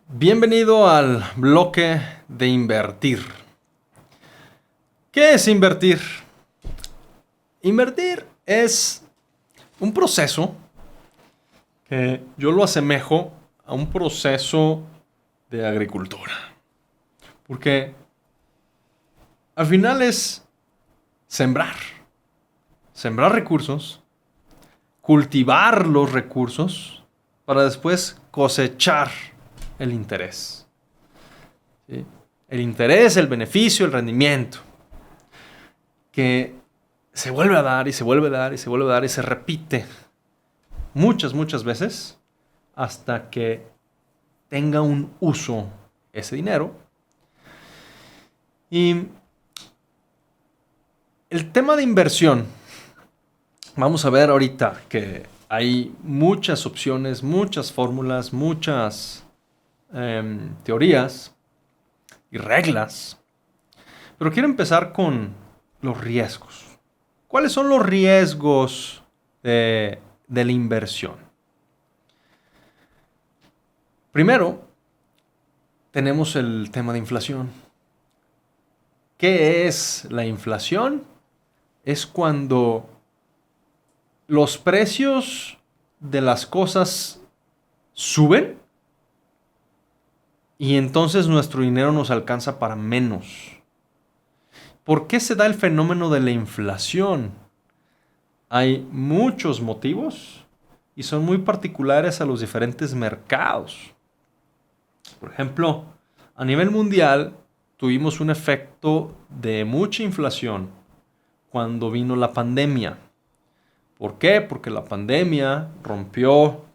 Bienvenido al bloque de invertir. ¿Qué es invertir? Invertir es un proceso que yo lo asemejo a un proceso de agricultura. Porque al final es sembrar recursos, cultivar los recursos para después cosechar el interés. ¿Sí? El interés, el beneficio, el rendimiento. Que se vuelve a dar y se vuelve a dar y se vuelve a dar y se repite muchas veces hasta que tenga un uso ese dinero. Y el tema de inversión, vamos a ver ahorita que hay muchas opciones, muchas fórmulas, muchas teorías y reglas. Pero quiero empezar con los riesgos. ¿Cuáles son los riesgos de la inversión? Primero, tenemos el tema de inflación. ¿Qué es la inflación? Es cuando los precios de las cosas suben y entonces nuestro dinero nos alcanza para menos. ¿Por qué se da el fenómeno de la inflación? Hay muchos motivos y son muy particulares a los diferentes mercados. Por ejemplo, a nivel mundial tuvimos un efecto de mucha inflación cuando vino la pandemia. ¿Por qué? Porque la pandemia rompió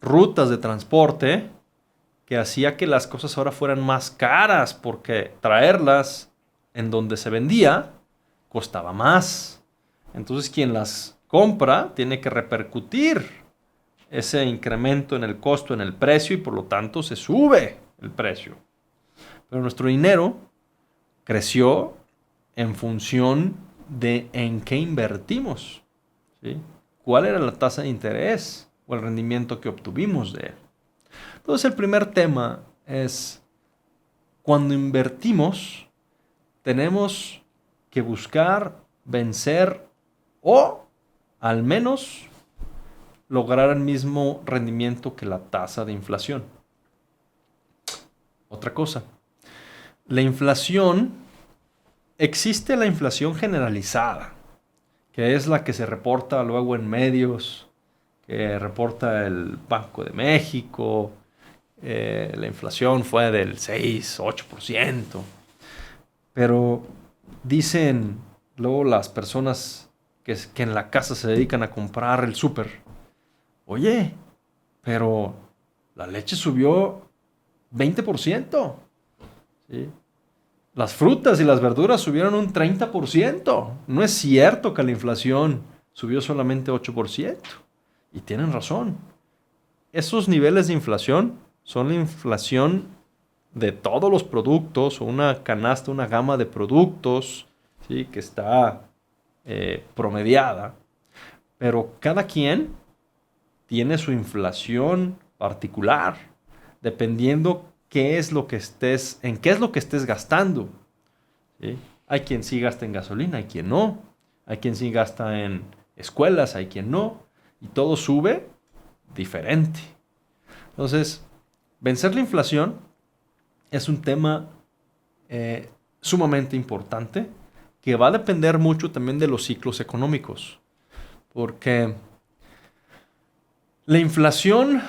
rutas de transporte que hacía que las cosas ahora fueran más caras porque traerlas en donde se vendía costaba más. Entonces quien las compra tiene que repercutir ese incremento en el costo, en el precio, y por lo tanto se sube el precio. Pero nuestro dinero creció en función de en qué invertimos. ¿Sí? ¿Cuál era la tasa de interés o el rendimiento que obtuvimos de él? Entonces el primer tema es, cuando invertimos, tenemos que buscar vencer o al menos lograr el mismo rendimiento que la tasa de inflación. Otra cosa, la inflación, existe la inflación generalizada, que es la que se reporta luego en medios, que reporta el Banco de México. La inflación fue del 6-8%. Pero dicen luego las personas que en la casa se dedican a comprar el súper: oye, pero la leche subió 20%. ¿Sí? Las frutas y las verduras subieron un 30%. No es cierto que la inflación subió solamente 8%. Y tienen razón. Esos niveles de inflación son la inflación de todos los productos, o una canasta, una gama de productos, ¿sí?, que está promediada. Pero cada quien tiene su inflación particular, dependiendo en qué es lo que estés gastando. ¿Sí? Hay quien sí gasta en gasolina, hay quien no. Hay quien sí gasta en escuelas, hay quien no. Y todo sube diferente. Entonces, vencer la inflación es un tema sumamente importante, que va a depender mucho también de los ciclos económicos. Porque la inflación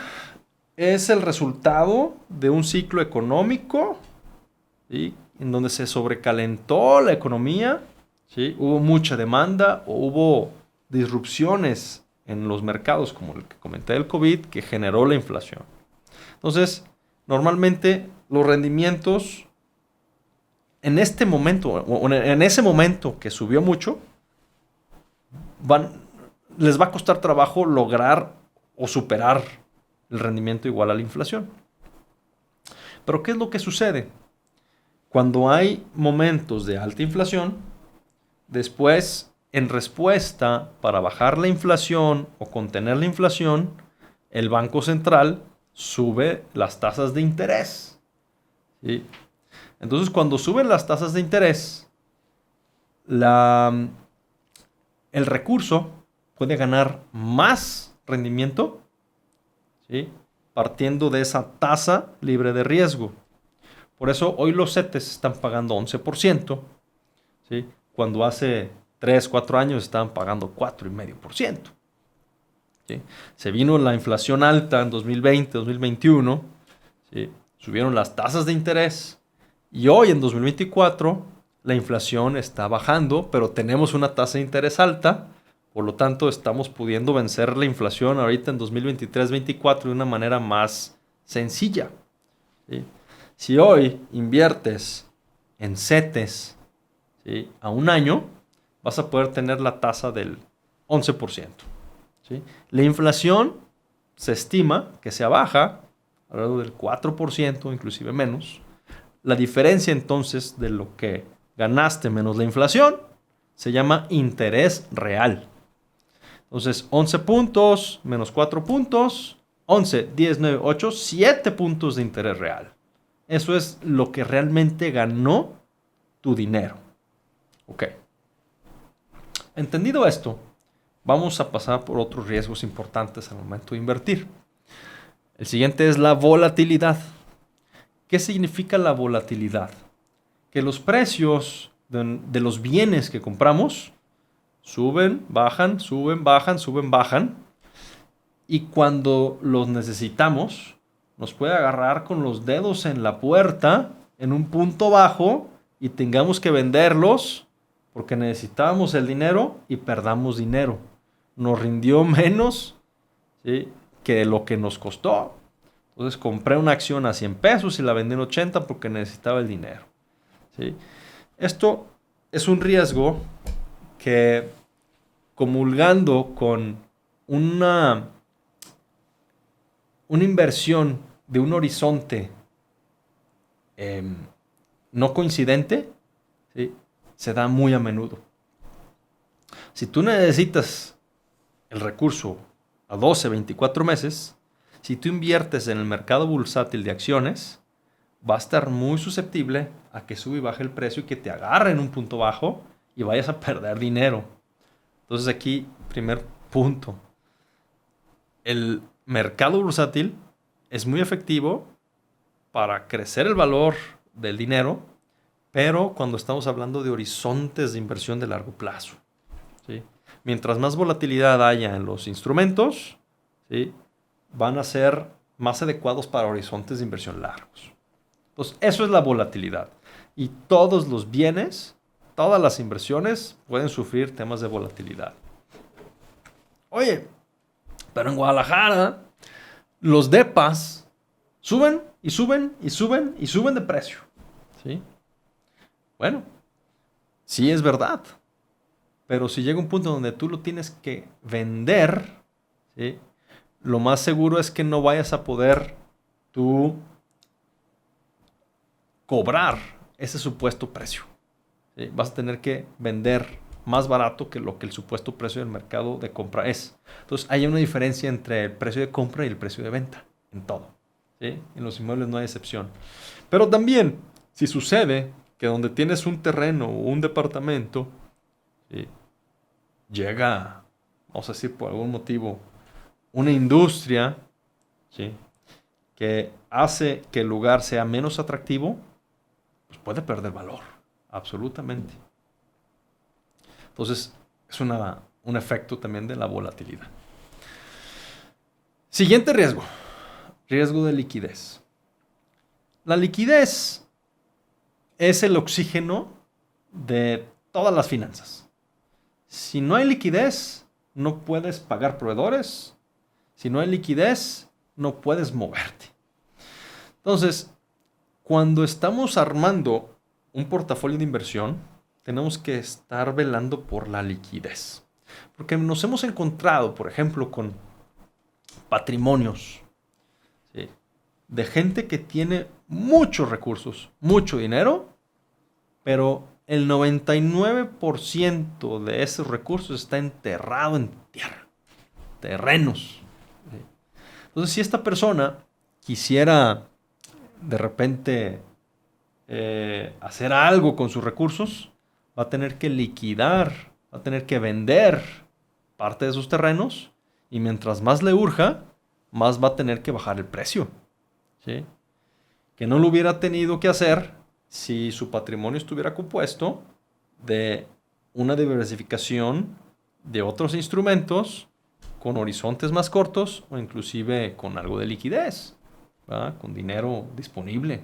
es el resultado de un ciclo económico, ¿sí?, en donde se sobrecalentó la economía, ¿sí?, hubo mucha demanda o hubo disrupciones en los mercados, como el que comenté del COVID, que generó la inflación. Entonces, normalmente los rendimientos en este momento, o en ese momento que subió mucho, les va a costar trabajo lograr o superar el rendimiento igual a la inflación. Pero ¿qué es lo que sucede? Cuando hay momentos de alta inflación, después, en respuesta para bajar la inflación o contener la inflación, el Banco Central sube las tasas de interés. ¿Sí? Entonces, cuando suben las tasas de interés, el recurso puede ganar más rendimiento, ¿sí? Partiendo de esa tasa libre de riesgo. Por eso hoy los CETES están pagando 11%, ¿sí? Cuando hace 3, 4 años estaban pagando 4,5%. ¿Sí? Se vino la inflación alta en 2020, 2021, ¿sí? Subieron las tasas de interés y hoy en 2024 la inflación está bajando, pero tenemos una tasa de interés alta, por lo tanto estamos pudiendo vencer la inflación ahorita en 2023-24 de una manera más sencilla. ¿Sí? Si hoy inviertes en CETES, ¿sí?, a un año, vas a poder tener la tasa del 11%. ¿Sí? La inflación se estima que sea baja, alrededor del 4%, inclusive menos. La diferencia entonces de lo que ganaste menos la inflación se llama interés real. Entonces, 11 puntos menos 4 puntos, 11, 10, 9, 8, 7 puntos de interés real. Eso es lo que realmente ganó tu dinero. Ok. Entendido esto, vamos a pasar por otros riesgos importantes al momento de invertir. El siguiente es la volatilidad. ¿Qué significa la volatilidad? Que los precios de los bienes que compramos suben, bajan, suben, bajan, suben, bajan. Y cuando los necesitamos, nos puede agarrar con los dedos en la puerta en un punto bajo y tengamos que venderlos porque necesitábamos el dinero y perdamos dinero. Nos rindió menos, ¿sí?, que lo que nos costó. Entonces compré una acción a 100 pesos y la vendí en 80 porque necesitaba el dinero. ¿Sí? Esto es un riesgo que, comulgando con una inversión de un horizonte no coincidente, ¿sí?, se da muy a menudo. Si tú necesitas el recurso a 12, 24 meses, si tú inviertes en el mercado bursátil de acciones, va a estar muy susceptible a que sube y baje el precio y que te agarre en un punto bajo y vayas a perder dinero. Entonces aquí, primer punto, el mercado bursátil es muy efectivo para crecer el valor del dinero, pero cuando estamos hablando de horizontes de inversión de largo plazo, ¿sí? Mientras más volatilidad haya en los instrumentos, ¿sí?, van a ser más adecuados para horizontes de inversión largos. Entonces, eso es la volatilidad. Y todos los bienes, todas las inversiones pueden sufrir temas de volatilidad. Oye, pero en Guadalajara los depas suben y suben y suben y suben de precio. ¿Sí? Bueno, sí es verdad. Pero si llega un punto donde tú lo tienes que vender, ¿sí?, lo más seguro es que no vayas a poder tú cobrar ese supuesto precio. ¿Sí? Vas a tener que vender más barato que lo que el supuesto precio del mercado de compra es. Entonces hay una diferencia entre el precio de compra y el precio de venta en todo. ¿Sí? En los inmuebles no hay excepción. Pero también, si sucede que donde tienes un terreno o un departamento, ¿sí?, llega, vamos a decir por algún motivo, una industria, ¿sí?, que hace que el lugar sea menos atractivo, pues puede perder valor, absolutamente. Entonces, es un efecto también de la volatilidad. Siguiente riesgo, riesgo de liquidez. La liquidez es el oxígeno de todas las finanzas. Si no hay liquidez, no puedes pagar proveedores. Si no hay liquidez, no puedes moverte. Entonces, cuando estamos armando un portafolio de inversión, tenemos que estar velando por la liquidez. Porque nos hemos encontrado, por ejemplo, con patrimonios, ¿sí?, de gente que tiene muchos recursos, mucho dinero, pero el 99% de esos recursos está enterrado en tierra, terrenos. ¿Sí? Entonces, si esta persona quisiera de repente hacer algo con sus recursos, va a tener que liquidar, va a tener que vender parte de sus terrenos y mientras más le urja, más va a tener que bajar el precio. ¿Sí? Que no lo hubiera tenido que hacer si su patrimonio estuviera compuesto de una diversificación de otros instrumentos con horizontes más cortos o inclusive con algo de liquidez, ¿verdad? Con dinero disponible.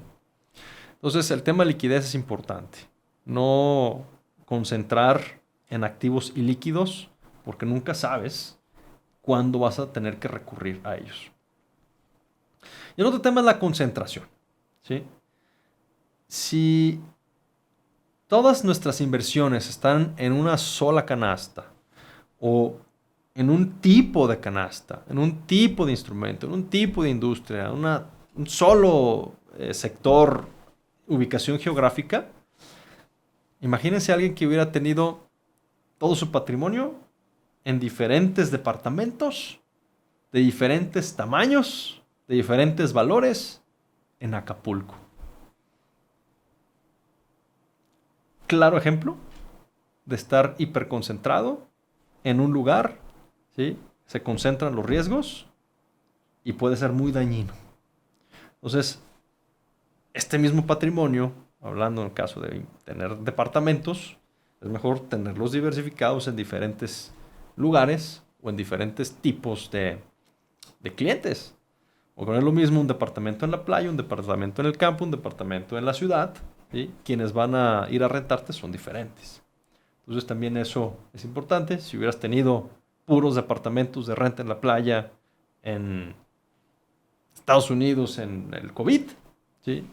Entonces el tema de liquidez es importante. No concentrar en activos ilíquidos porque nunca sabes cuándo vas a tener que recurrir a ellos. Y el otro tema es la concentración. ¿Sí? Si todas nuestras inversiones están en una sola canasta o en un tipo de canasta, en un tipo de instrumento, en un tipo de industria, un solo sector, ubicación geográfica, imagínense a alguien que hubiera tenido todo su patrimonio en diferentes departamentos, de diferentes tamaños, de diferentes valores, en Acapulco. Claro ejemplo de estar hiperconcentrado en un lugar, ¿sí? Se concentran los riesgos y puede ser muy dañino. Entonces, este mismo patrimonio, hablando en el caso de tener departamentos, es mejor tenerlos diversificados en diferentes lugares o en diferentes tipos de clientes. O no es lo mismo un departamento en la playa, un departamento en el campo, un departamento en la ciudad. ¿Sí? Quienes van a ir a rentarte son diferentes. Entonces también eso es importante. Si hubieras tenido puros departamentos de renta en la playa en Estados Unidos en el COVID, ¿sí?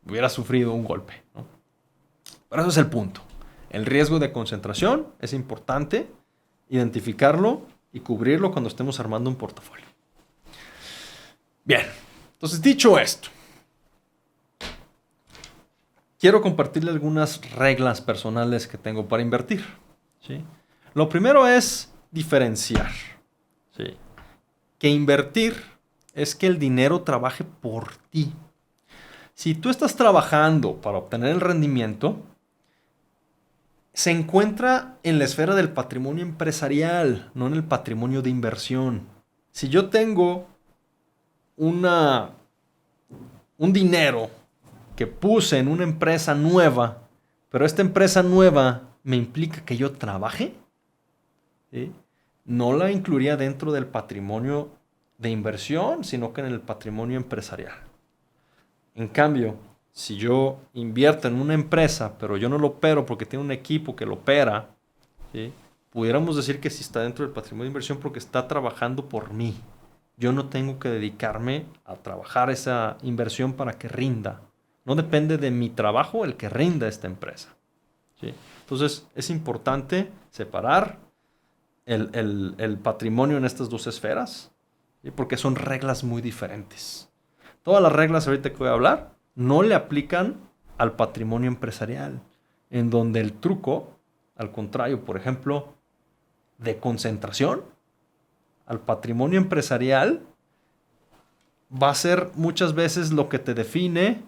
Hubieras sufrido un golpe, ¿no? Pero eso es el punto. El riesgo de concentración es importante identificarlo y cubrirlo cuando estemos armando un portafolio. Bien, entonces dicho esto, quiero compartirle algunas reglas personales que tengo para invertir. ¿Sí? Lo primero es diferenciar. ¿Sí? Que invertir es que el dinero trabaje por ti. Si tú estás trabajando para obtener el rendimiento, se encuentra en la esfera del patrimonio empresarial, no en el patrimonio de inversión. Si yo tengo un dinero que puse en una empresa nueva, pero esta empresa nueva me implica que yo trabaje, ¿sí? No la incluiría dentro del patrimonio de inversión, sino que en el patrimonio empresarial. En cambio, si yo invierto en una empresa, pero yo no lo opero porque tiene un equipo que lo opera, ¿sí? Pudiéramos decir que sí está dentro del patrimonio de inversión porque está trabajando por mí. Yo no tengo que dedicarme a trabajar esa inversión para que rinda. No depende de mi trabajo el que rinda esta empresa. ¿Sí? Entonces es importante separar el patrimonio en estas dos esferas, ¿sí? Porque son reglas muy diferentes. Todas las reglas ahorita que voy a hablar no le aplican al patrimonio empresarial, en donde el truco, al contrario, por ejemplo, de concentración, al patrimonio empresarial va a ser muchas veces lo que te define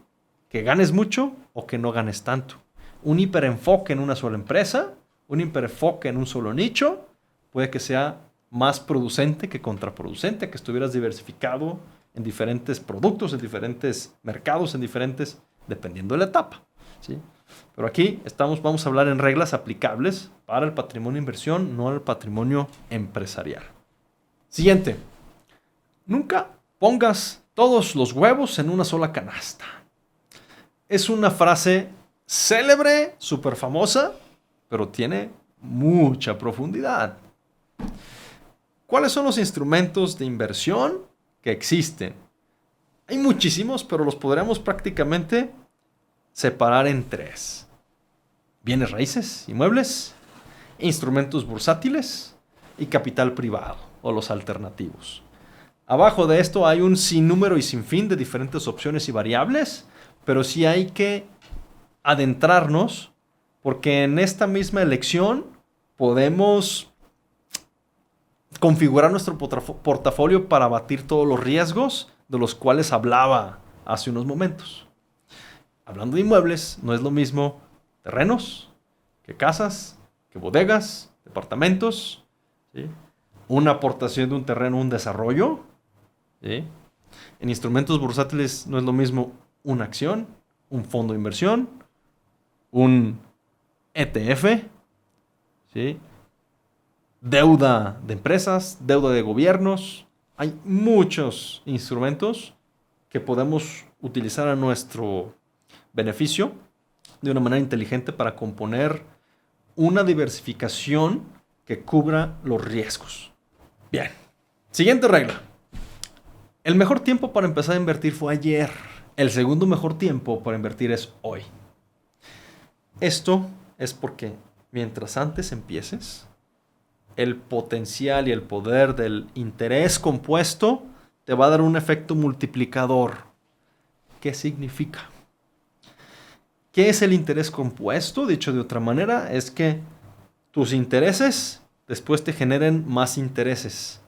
que ganes mucho o que no ganes tanto. Un hiperenfoque en una sola empresa, un hiperenfoque en un solo nicho, puede que sea más producente que contraproducente, que estuvieras diversificado en diferentes productos, en diferentes mercados, dependiendo de la etapa. ¿Sí? Pero aquí vamos a hablar en reglas aplicables para el patrimonio de inversión, no al patrimonio empresarial. Siguiente. Nunca pongas todos los huevos en una sola canasta. Es una frase célebre, súper famosa, pero tiene mucha profundidad. ¿Cuáles son los instrumentos de inversión que existen? Hay muchísimos, pero los podríamos prácticamente separar en tres. Bienes raíces, inmuebles, instrumentos bursátiles y capital privado o los alternativos. Abajo de esto hay un sinnúmero y sinfín de diferentes opciones y variables, pero sí hay que adentrarnos porque en esta misma elección podemos configurar nuestro portafolio para abatir todos los riesgos de los cuales hablaba hace unos momentos. Hablando de inmuebles, no es lo mismo terrenos que casas, que bodegas, departamentos, ¿sí? Una aportación de un terreno, un desarrollo, ¿sí? En instrumentos bursátiles no es lo mismo una acción, un fondo de inversión, un ETF, ¿sí? Deuda de empresas, deuda de gobiernos. Hay muchos instrumentos que podemos utilizar a nuestro beneficio de una manera inteligente para componer una diversificación que cubra los riesgos. Bien. Siguiente regla. El mejor tiempo para empezar a invertir fue ayer. El segundo mejor tiempo para invertir es hoy. Esto es porque mientras antes empieces, el potencial y el poder del interés compuesto te va a dar un efecto multiplicador. ¿Qué significa? ¿Qué es el interés compuesto? Dicho de otra manera, es que tus intereses después te generen más intereses.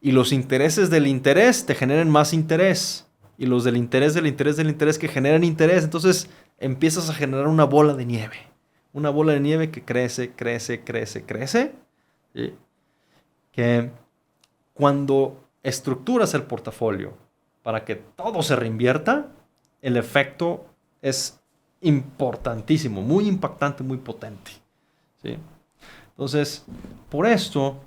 Y los intereses del interés te generen más interés. Y los del interés, del interés, del interés que generan interés. Entonces empiezas a generar una bola de nieve. Una bola de nieve que crece, crece, crece, crece. ¿Sí? Que cuando estructuras el portafolio para que todo se reinvierta, el efecto es importantísimo, muy impactante, muy potente. ¿Sí? Entonces, por esto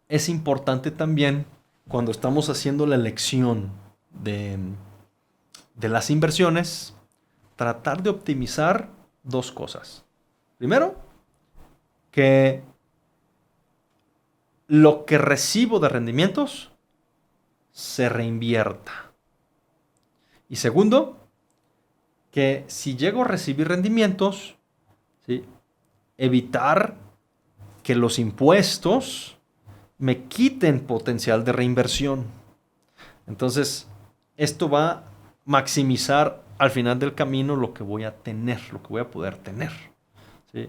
es importante también cuando estamos haciendo la elección de las inversiones, tratar de optimizar dos cosas. Primero, que lo que recibo de rendimientos se reinvierta. Y segundo, que si llego a recibir rendimientos, ¿sí?, evitar que los impuestos me quiten potencial de reinversión. Entonces, esto va a maximizar al final del camino lo que voy a tener, lo que voy a poder tener. ¿Sí?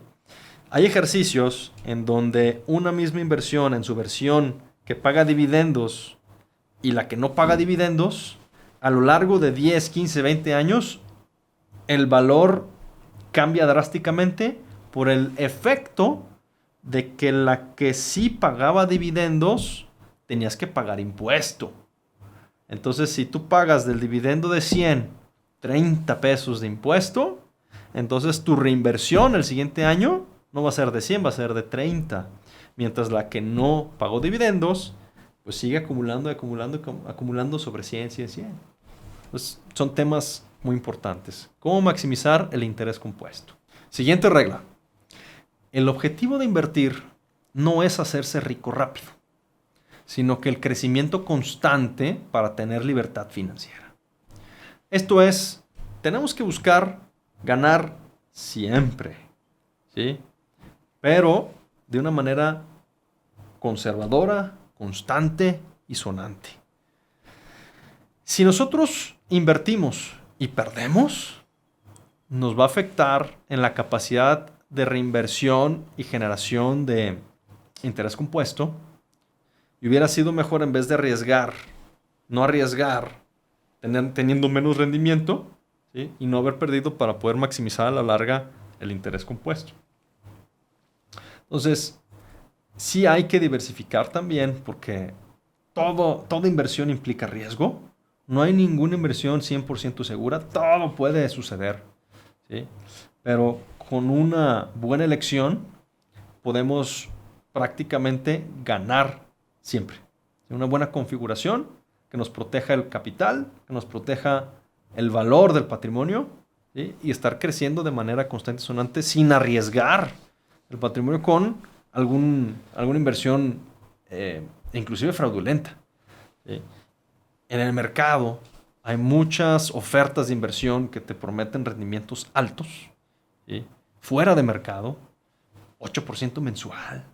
Hay ejercicios en donde una misma inversión en su versión que paga dividendos y la que no paga dividendos, a lo largo de 10, 15, 20 años, el valor cambia drásticamente por el efecto de que la que sí pagaba dividendos tenías que pagar impuesto. Entonces, si tú pagas del dividendo de 100, 30 pesos de impuesto, entonces tu reinversión el siguiente año no va a ser de 100, va a ser de 30. Mientras la que no pagó dividendos, pues sigue acumulando, acumulando, acumulando sobre 100, 100, 100. Entonces, son temas muy importantes. ¿Cómo maximizar el interés compuesto? Siguiente regla. El objetivo de invertir no es hacerse rico rápido, sino que el crecimiento constante para tener libertad financiera. Esto es, tenemos que buscar ganar siempre, ¿sí? Pero de una manera conservadora, constante y sonante. Si nosotros invertimos y perdemos, nos va a afectar en la capacidad de reinversión y generación de interés compuesto. Y hubiera sido mejor, en vez de arriesgar, no arriesgar, teniendo menos rendimiento, ¿sí?, y no haber perdido para poder maximizar a la larga el interés compuesto. Entonces, sí hay que diversificar también, porque toda inversión implica riesgo. No hay ninguna inversión 100% segura. Todo puede suceder, ¿sí? Pero con una buena elección podemos prácticamente ganar siempre. Una buena configuración que nos proteja el capital, que nos proteja el valor del patrimonio, ¿sí?, y estar creciendo de manera constante y sonante sin arriesgar el patrimonio con alguna inversión inclusive fraudulenta. ¿Sí? En el mercado hay muchas ofertas de inversión que te prometen rendimientos altos, ¿sí?, fuera de mercado, 8% mensual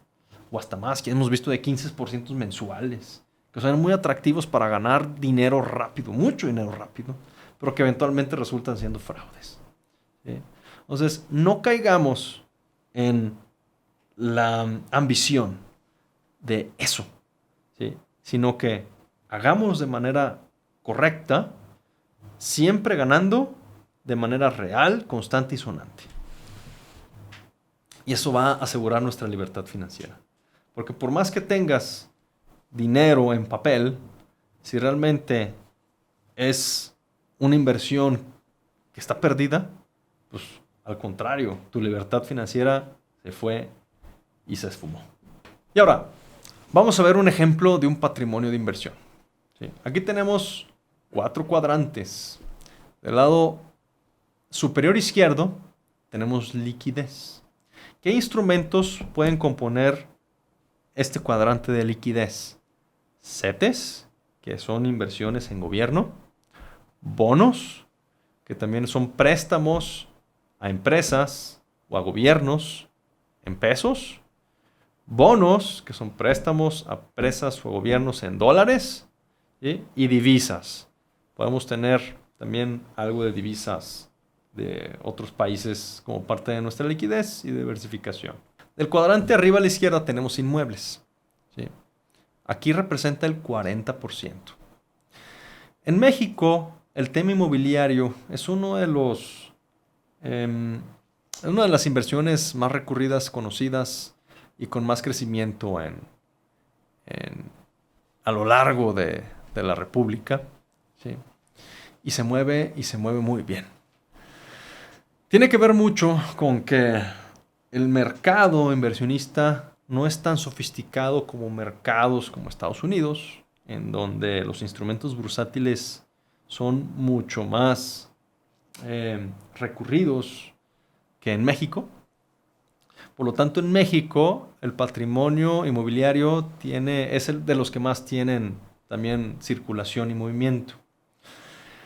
o hasta más, que hemos visto de 15% mensuales, que son muy atractivos para ganar dinero rápido, mucho dinero rápido, pero que eventualmente resultan siendo fraudes. ¿Sí? Entonces, no caigamos en la ambición de eso, ¿sí? Sino que hagamos de manera correcta, siempre ganando de manera real, constante y sonante. Y eso va a asegurar nuestra libertad financiera. Porque por más que tengas dinero en papel, si realmente es una inversión que está perdida, pues al contrario, tu libertad financiera se fue y se esfumó. Y ahora, vamos a ver un ejemplo de un patrimonio de inversión. ¿Sí? Aquí tenemos 4 cuadrantes. Del lado superior izquierdo tenemos liquidez. ¿Qué instrumentos pueden componer este cuadrante de liquidez? CETES, que son inversiones en gobierno. Bonos, que también son préstamos a empresas o a gobiernos en pesos. Bonos, que son préstamos a empresas o gobiernos en dólares. ¿Sí? Y divisas. Podemos tener también algo de divisas de otros países como parte de nuestra liquidez y diversificación. Del cuadrante arriba a la izquierda tenemos inmuebles. ¿Sí? Aquí representa el 40%. En México, el tema inmobiliario es una de las inversiones más recurridas, conocidas y con más crecimiento a lo largo de la República. ¿Sí? Y se mueve muy bien. Tiene que ver mucho con que el mercado inversionista no es tan sofisticado como mercados como Estados Unidos, en donde los instrumentos bursátiles son mucho más recurridos que en México. Por lo tanto, en México el patrimonio inmobiliario es el de los que más tienen también circulación y movimiento.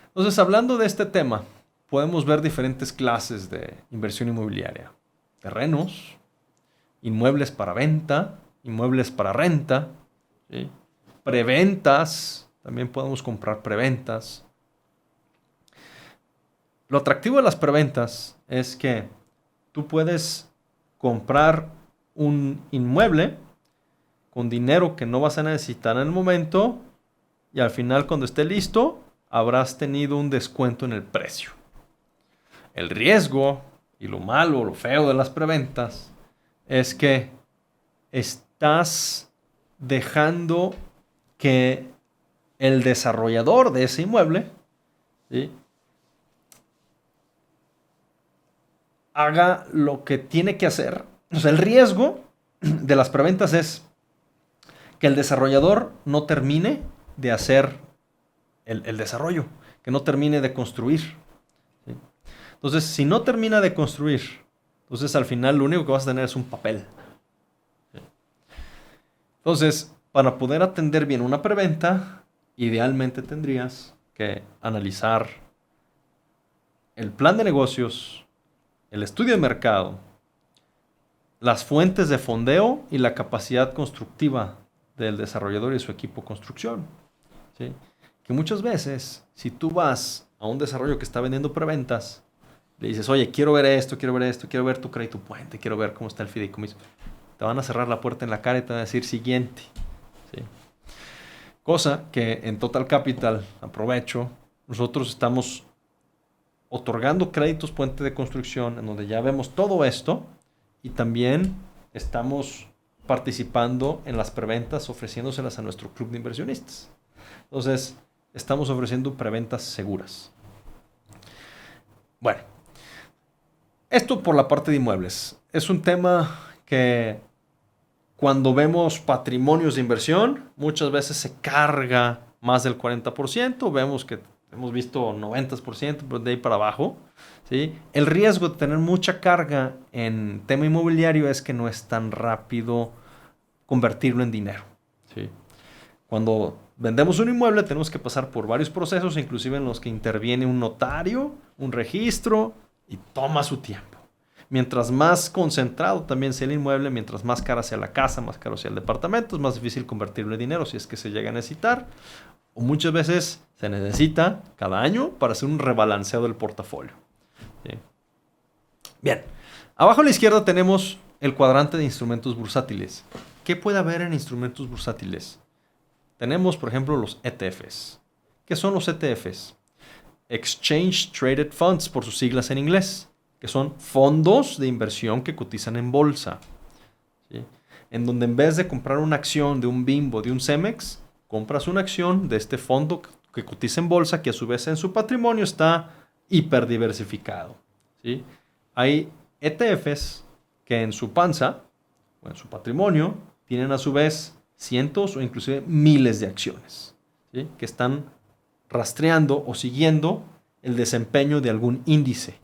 Entonces, hablando de este tema, podemos ver diferentes clases de inversión inmobiliaria. Terrenos, inmuebles para venta, inmuebles para renta, ¿sí? Preventas, también podemos comprar preventas. Lo atractivo de las preventas es que tú puedes comprar un inmueble con dinero que no vas a necesitar en el momento y al final, cuando esté listo, habrás tenido un descuento en el precio. El riesgo y lo malo, lo feo de las preventas es que estás dejando que el desarrollador de ese inmueble, ¿sí?, haga lo que tiene que hacer. O sea, el riesgo de las preventas es que el desarrollador no termine de hacer el desarrollo, que no termine de construir. ¿Sí? Entonces, si no termina de construir, entonces al final lo único que vas a tener es un papel. ¿Sí? Entonces, para poder atender bien una preventa, idealmente tendrías que analizar el plan de negocios, el estudio de mercado, las fuentes de fondeo y la capacidad constructiva del desarrollador y su equipo de construcción. ¿Sí? Que muchas veces, si tú vas a un desarrollo que está vendiendo preventas, le dices, oye, quiero ver esto, quiero ver tu crédito puente, quiero ver cómo está el fideicomiso, te van a cerrar la puerta en la cara y te van a decir siguiente. ¿Sí? Cosa que en Total Capital, aprovecho, nosotros estamos otorgando créditos puente de construcción en donde ya vemos todo esto y también estamos participando en las preventas ofreciéndoselas a nuestro club de inversionistas. Entonces, estamos ofreciendo preventas seguras. Bueno, esto por la parte de inmuebles. Es un tema que cuando vemos patrimonios de inversión, muchas veces se carga más del 40%. Vemos que hemos visto 90%, pero de ahí para abajo. ¿Sí? El riesgo de tener mucha carga en tema inmobiliario es que no es tan rápido convertirlo en dinero. ¿Sí? Cuando vendemos un inmueble tenemos que pasar por varios procesos, inclusive en los que interviene un notario, un registro, y toma su tiempo. Mientras más concentrado también sea el inmueble, mientras más cara sea la casa, más caro sea el departamento, es más difícil convertirlo en dinero si es que se llega a necesitar. O muchas veces se necesita cada año para hacer un rebalanceo del portafolio. ¿Sí? Bien, abajo a la izquierda tenemos el cuadrante de instrumentos bursátiles. ¿qué puede haber en instrumentos bursátiles? Tenemos, por ejemplo, los ETFs. ¿Qué son los ETFs? Exchange Traded Funds, por sus siglas en inglés, que son fondos de inversión que cotizan en bolsa, ¿sí? En donde en vez de comprar una acción de un Bimbo, de un Cemex, compras una acción de este fondo que cotiza en bolsa, que a su vez en su patrimonio está hiperdiversificado, ¿sí? Hay ETFs que en su panza o en su patrimonio tienen a su vez cientos o inclusive miles de acciones, ¿sí? Que están rastreando o siguiendo el desempeño de algún índice,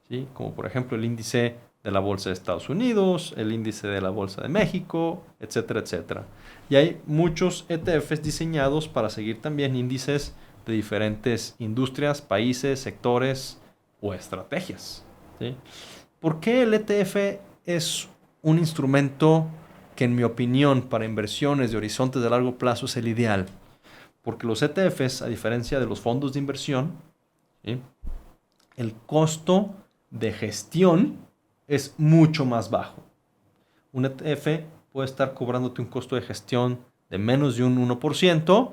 ¿sí? Como por ejemplo el índice de la Bolsa de Estados Unidos, el índice de la Bolsa de México, etcétera, etcétera. Y hay muchos ETFs diseñados para seguir también índices de diferentes industrias, países, sectores o estrategias, ¿sí? ¿Por qué el ETF es un instrumento que, en mi opinión, para inversiones de horizontes de largo plazo es el ideal? Porque los ETFs, a diferencia de los fondos de inversión, ¿sí?, el costo de gestión es mucho más bajo. Un ETF puede estar cobrándote un costo de gestión de menos de un 1%,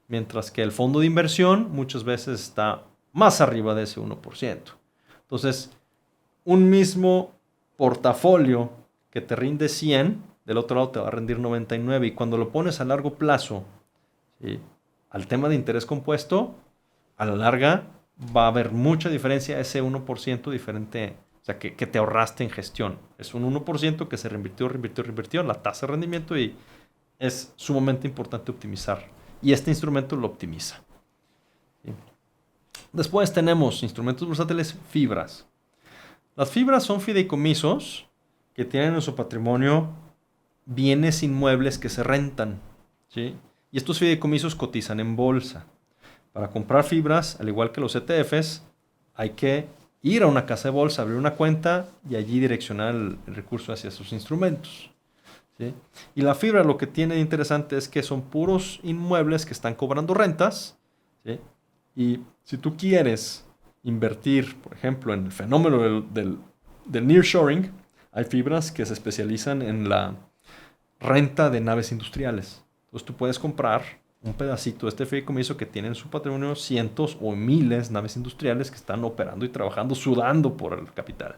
mientras que el fondo de inversión muchas veces está más arriba de ese 1%. Entonces, un mismo portafolio que te rinde 100, del otro lado te va a rendir 99, y cuando lo pones a largo plazo, ¿sí?, al tema de interés compuesto, a la larga va a haber mucha diferencia, ese 1% diferente, o sea, que te ahorraste en gestión. Es un 1% que se reinvirtió la tasa de rendimiento, y es sumamente importante optimizar. Y este instrumento lo optimiza, ¿sí? Después tenemos instrumentos bursátiles, fibras. Las fibras son fideicomisos que tienen en su patrimonio bienes inmuebles que se rentan, ¿sí? Y estos fideicomisos cotizan en bolsa. Para comprar fibras, al igual que los ETFs, hay que ir a una casa de bolsa, abrir una cuenta y allí direccionar el recurso hacia esos instrumentos, ¿sí? Y la fibra, lo que tiene de interesante es que son puros inmuebles que están cobrando rentas, ¿sí? Y si tú quieres invertir, por ejemplo, en el fenómeno del nearshoring, hay fibras que se especializan en la renta de naves industriales. Entonces tú puedes comprar un pedacito de este fideicomiso que tiene en su patrimonio cientos o miles de naves industriales que están operando y trabajando, sudando por el capital.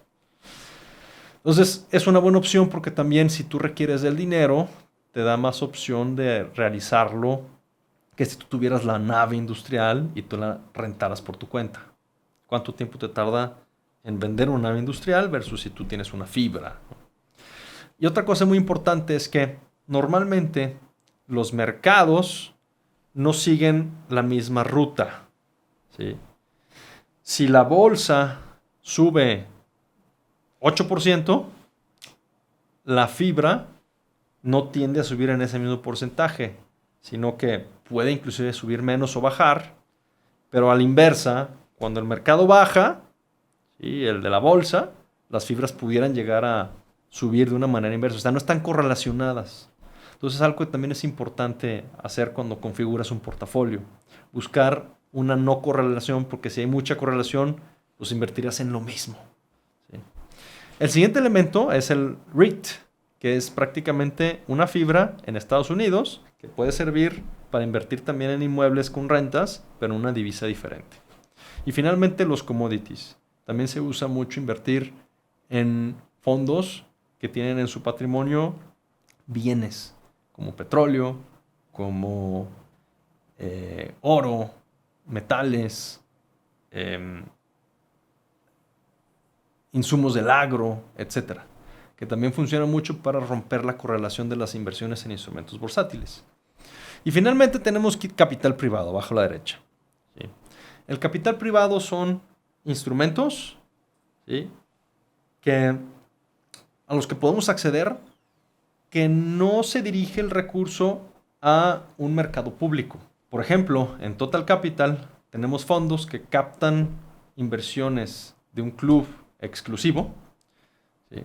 Entonces es una buena opción porque también, si tú requieres del dinero, te da más opción de realizarlo que si tú tuvieras la nave industrial y tú la rentaras por tu cuenta. ¿Cuánto tiempo te tarda en vender una nave industrial versus si tú tienes una fibra? Y otra cosa muy importante es que normalmente los mercados no siguen la misma ruta, ¿sí? Si la bolsa sube 8%, la fibra no tiende a subir en ese mismo porcentaje, sino que puede inclusive subir menos o bajar, pero a la inversa, cuando el mercado baja, ¿sí?, el de la bolsa, las fibras pudieran llegar a subir de una manera inversa. O sea, no están correlacionadas. Entonces, algo que también es importante hacer cuando configuras un portafolio: buscar una no correlación, porque si hay mucha correlación, pues invertirás en lo mismo, ¿sí? El siguiente elemento es el REIT, que es prácticamente una fibra en Estados Unidos que puede servir para invertir también en inmuebles con rentas, pero en una divisa diferente. Y finalmente, los commodities. También se usa mucho invertir en fondos que tienen en su patrimonio bienes como petróleo, como oro, metales, insumos del agro, etcétera, que también funciona mucho para romper la correlación de las inversiones en instrumentos bursátiles. Y finalmente tenemos capital privado, abajo a la derecha, ¿sí? El capital privado son instrumentos, ¿sí?, a los que podemos acceder, que no se dirige el recurso a un mercado público. Por ejemplo, en Total Capital tenemos fondos que captan inversiones de un club exclusivo, ¿sí?,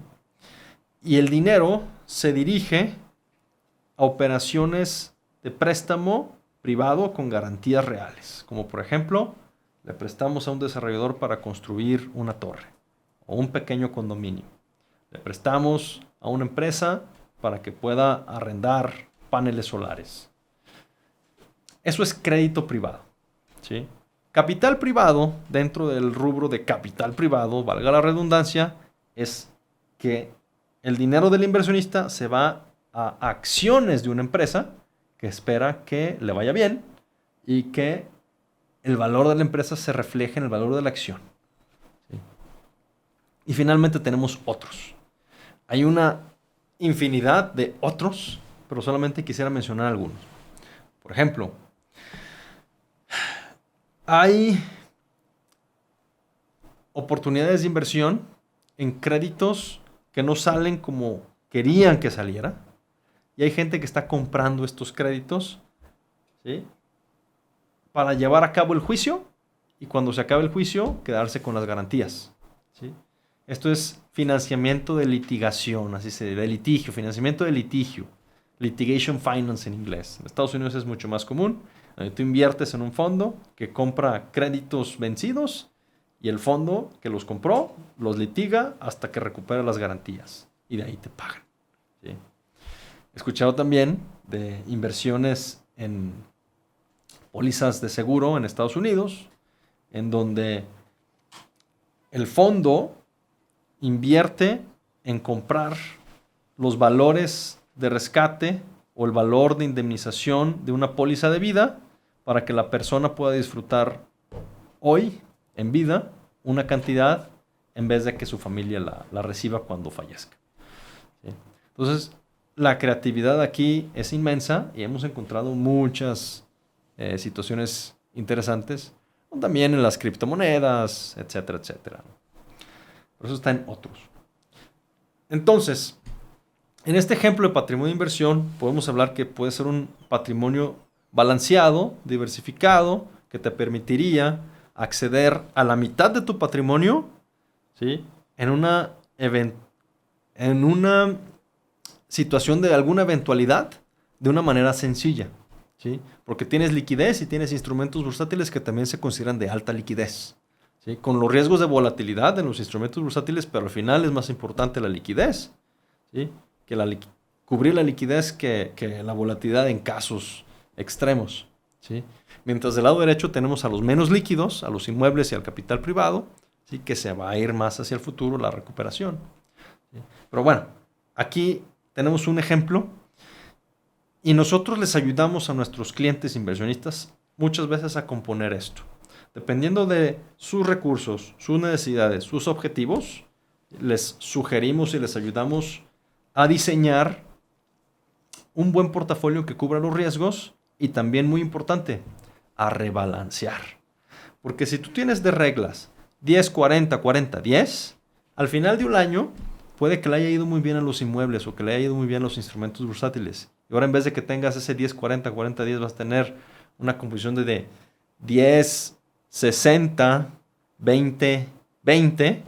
y el dinero se dirige a operaciones de préstamo privado con garantías reales, como por ejemplo, le prestamos a un desarrollador para construir una torre o un pequeño condominio. Le prestamos a una empresa para que pueda arrendar paneles solares. Eso es crédito privado, ¿sí? Capital privado, dentro del rubro de capital privado, valga la redundancia, es que el dinero del inversionista se va a acciones de una empresa que espera que le vaya bien y que el valor de la empresa se refleje en el valor de la acción, ¿sí? Y finalmente tenemos otros. Hay una infinidad de otros, pero solamente quisiera mencionar algunos. Por ejemplo, hay oportunidades de inversión en créditos que no salen como querían que saliera. Y hay gente que está comprando estos créditos, ¿sí?, para llevar a cabo el juicio y cuando se acabe el juicio quedarse con las garantías, ¿sí? Esto es financiamiento de litigación, así se dice, de litigio, financiamiento de litigio. Litigation finance en inglés. En Estados Unidos es mucho más común. Tú inviertes en un fondo que compra créditos vencidos y el fondo que los compró los litiga hasta que recupera las garantías y de ahí te pagan, ¿sí? He escuchado también de inversiones en pólizas de seguro en Estados Unidos, en donde el fondo invierte en comprar los valores de rescate o el valor de indemnización de una póliza de vida para que la persona pueda disfrutar hoy, en vida, una cantidad en vez de que su familia la reciba cuando fallezca, ¿sí? Entonces, la creatividad aquí es inmensa y hemos encontrado muchas situaciones interesantes, también en las criptomonedas, etcétera, etcétera. Por eso está en otros. Entonces, en este ejemplo de patrimonio de inversión, podemos hablar que puede ser un patrimonio balanceado, diversificado, que te permitiría acceder a la mitad de tu patrimonio, ¿sí?, en una situación de alguna eventualidad de una manera sencilla, ¿sí? Porque tienes liquidez y tienes instrumentos bursátiles que también se consideran de alta liquidez, ¿sí?, con los riesgos de volatilidad en los instrumentos bursátiles, pero al final es más importante la liquidez, ¿sí?, que cubrir la liquidez que la volatilidad en casos extremos, ¿sí? Mientras del lado derecho tenemos a los menos líquidos, a los inmuebles y al capital privado, ¿sí?, que se va a ir más hacia el futuro la recuperación, ¿sí? Pero bueno, aquí tenemos un ejemplo y nosotros les ayudamos a nuestros clientes inversionistas muchas veces a componer esto. Dependiendo de sus recursos, sus necesidades, sus objetivos, les sugerimos y les ayudamos a diseñar un buen portafolio que cubra los riesgos y también, muy importante, a rebalancear. Porque si tú tienes de reglas 10, 40, 40, 10, al final de un año puede que le haya ido muy bien a los inmuebles o que le haya ido muy bien a los instrumentos bursátiles. Y ahora en vez de que tengas ese 10, 40, 40, 10, vas a tener una composición de 10, 60, 20, 20,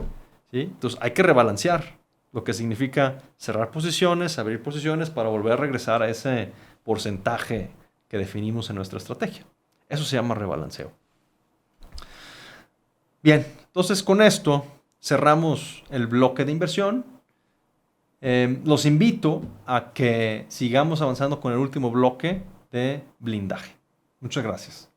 ¿sí? Entonces hay que rebalancear, lo que significa cerrar posiciones, abrir posiciones para volver a regresar a ese porcentaje que definimos en nuestra estrategia. Eso se llama rebalanceo. Bien, entonces con esto cerramos el bloque de inversión. Los invito a que sigamos avanzando con el último bloque de blindaje. Muchas gracias.